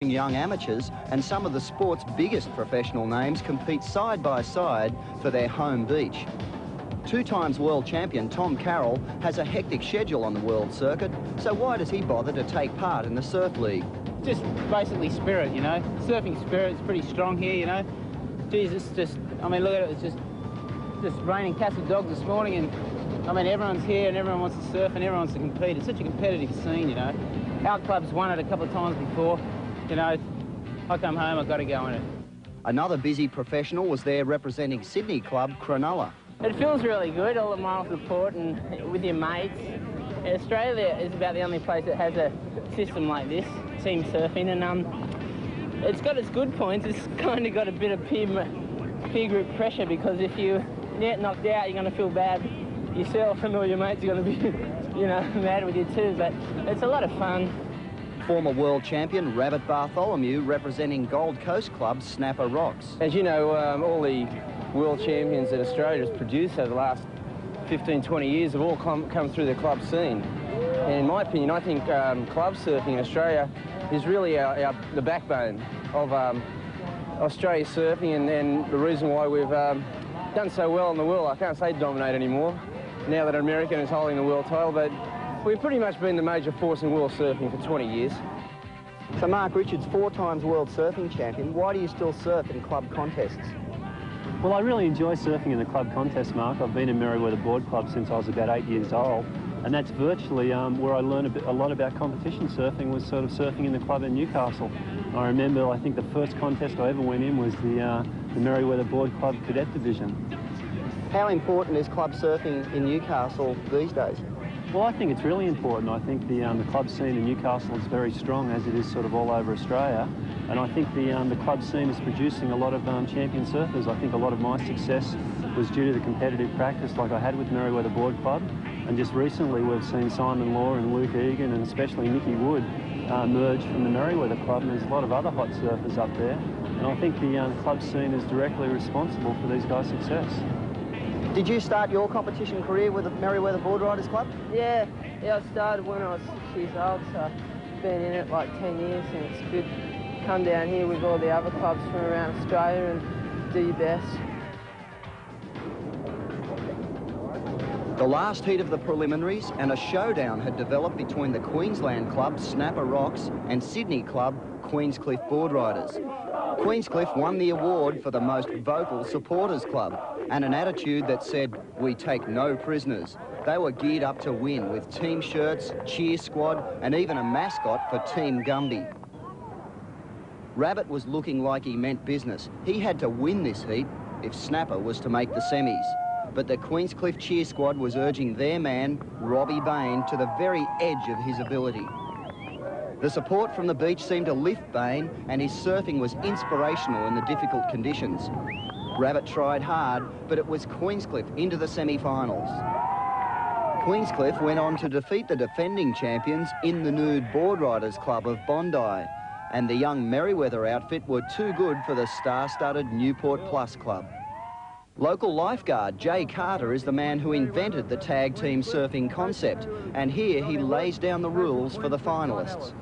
surfing young amateurs, and some of the sport's biggest professional names compete side by side for their home beach. 2 times world champion Tom Carroll has a hectic schedule on the world circuit, so why does he bother to take part in the surf league? Just basically spirit, you know. Surfing spirit is pretty strong here, you know. Geez, it's just, I mean, look at it, it's just raining cats and dogs this morning, and I mean, everyone's here and everyone wants to surf and everyone wants to compete. It's such a competitive scene, you know. Our club's won it a couple of times before, you know. I come home, I've got to go in it. Another busy professional was there representing Sydney club Cronulla. It feels really good, all the miles of the port and with your mates. Australia is about the only place that has a system like this, team surfing, and it's got its good points. It's kind of got a bit of peer group pressure, because if you get knocked out, you're going to feel bad yourself, and all your mates are going to be, you know, mad with you too, but it's a lot of fun. Former world champion Rabbit Bartholomew representing Gold Coast club Snapper Rocks. As you know, all the world champions that Australia has produced over the last 15, 20 years have all come through the club scene. And in my opinion, I think club surfing in Australia is really the backbone of Australia surfing, and the reason why we've done so well in the world. I can't say dominate anymore, now that an American is holding the world title, but we've pretty much been the major force in world surfing for 20 years. So Mark Richards, 4 times world surfing champion, why do you still surf in club contests? Well, I really enjoy surfing in the club contest, Mark. I've been in Merewether Board Club since I was about 8 years old, and that's virtually where I learned a lot about competition surfing, was sort of surfing in the club in Newcastle. I remember, I think the first contest I ever went in was the Merewether Board Club Cadet Division. How important is club surfing in Newcastle these days? Well, I think it's really important. I think the club scene in Newcastle is very strong, as it is sort of all over Australia. And I think the club scene is producing a lot of champion surfers. I think a lot of my success was due to the competitive practice like I had with Merewether Board Club. And just recently we've seen Simon Law and Luke Egan, and especially Nicky Wood, merge from the Merewether Club, and there's a lot of other hot surfers up there. And I think the club scene is directly responsible for these guys' success. Did you start your competition career with the Merewether Board Riders Club? Yeah, I started when I was 6 years old, so I've been in it like 10 years, and it's good to come down here with all the other clubs from around Australia and do your best. The last heat of the preliminaries and a showdown had developed between the Queensland club Snapper Rocks and Sydney club Queenscliff Board Riders. Queenscliff won the award for the most vocal supporters club, and an attitude that said, "We take no prisoners." They were geared up to win with team shirts, cheer squad, and even a mascot for Team Gumby. Rabbit was looking like he meant business. He had to win this heat if Snapper was to make the semis. But the Queenscliff cheer squad was urging their man, Robbie Bain, to the very edge of his ability. The support from the beach seemed to lift Bain, and his surfing was inspirational in the difficult conditions. Rabbit tried hard, but it was Queenscliff into the semi-finals. Queenscliff went on to defeat the defending champions in the Nude Board Riders Club of Bondi, and the young Merewether outfit were too good for the star-studded Newport Plus Club. Local lifeguard Jay Carter is the man who invented the tag team surfing concept, and here he lays down the rules for the finalists.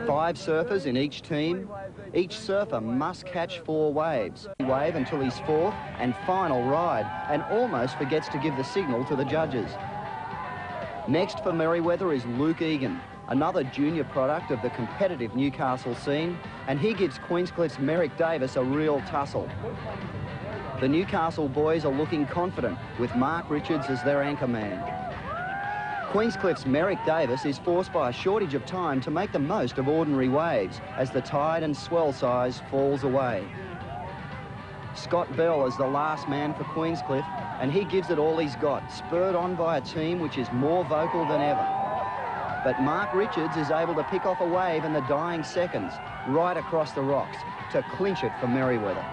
5 surfers in each team. Each surfer must catch 4 waves. Wave until his 4th and final ride, and almost forgets to give the signal to the judges. Next for Merewether is Luke Egan, another junior product of the competitive Newcastle scene, and he gives Queenscliff's Merrick Davis a real tussle. The Newcastle boys are looking confident, with Mark Richards as their anchor man. Queenscliff's Merrick Davis is forced by a shortage of time to make the most of ordinary waves as the tide and swell size falls away. Scott Bell is the last man for Queenscliff, and he gives it all he's got, spurred on by a team which is more vocal than ever. But Mark Richards is able to pick off a wave in the dying seconds, right across the rocks, to clinch it for Merewether.